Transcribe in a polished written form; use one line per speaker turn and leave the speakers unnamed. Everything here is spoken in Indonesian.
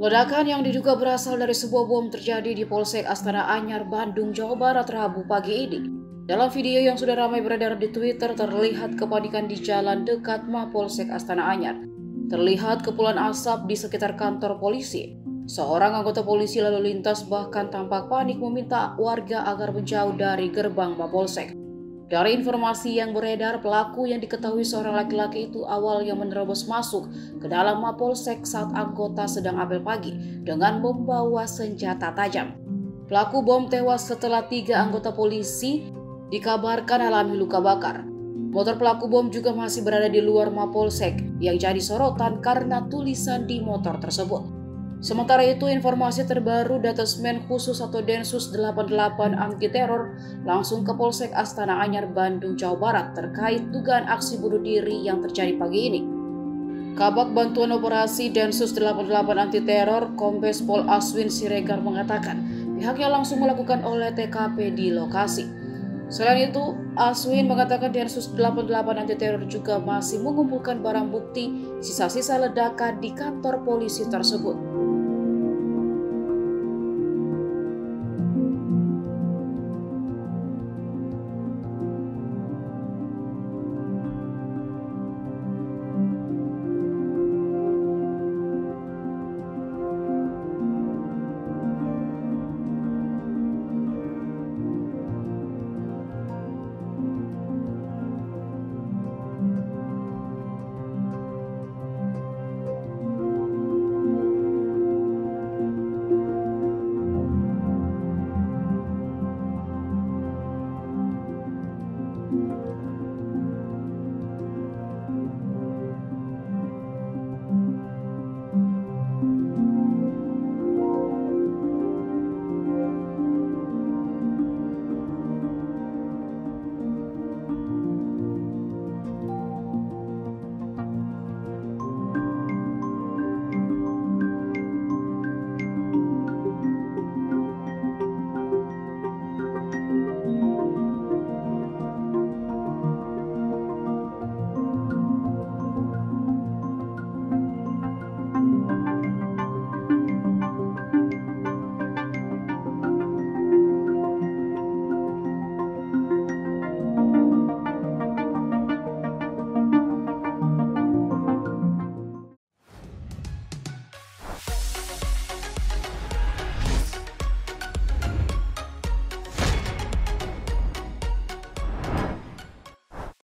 Ledakan yang diduga berasal dari sebuah bom terjadi di Polsek Astana Anyar, Bandung, Jawa Barat, Rabu pagi ini. Dalam video yang sudah ramai beredar di Twitter, terlihat kepanikan di jalan dekat Mapolsek Astana Anyar. Terlihat kepulan asap di sekitar kantor polisi. Seorang anggota polisi lalu lintas bahkan tampak panik meminta warga agar menjauh dari gerbang Mapolsek. Dari informasi yang beredar, pelaku yang diketahui seorang laki-laki itu awalnya menerobos masuk ke dalam Mapolsek saat anggota sedang apel pagi dengan membawa senjata tajam. Pelaku bom tewas setelah 3 anggota polisi dikabarkan alami luka bakar. Motor pelaku bom juga masih berada di luar Mapolsek yang jadi sorotan karena tulisan di motor tersebut. Sementara itu, informasi terbaru Datasmen Khusus atau Densus 88 Anti Teror langsung ke Polsek Astana Anyar, Bandung, Jawa Barat terkait dugaan aksi bunuh diri yang terjadi pagi ini. Kabak Bantuan Operasi Densus 88 Anti Teror Kombes Pol Aswin Siregar mengatakan pihaknya langsung melakukan olah TKP di lokasi. Selain itu, Aswin mengatakan Densus 88 Anti Teror juga masih mengumpulkan barang bukti sisa-sisa ledakan di kantor polisi tersebut.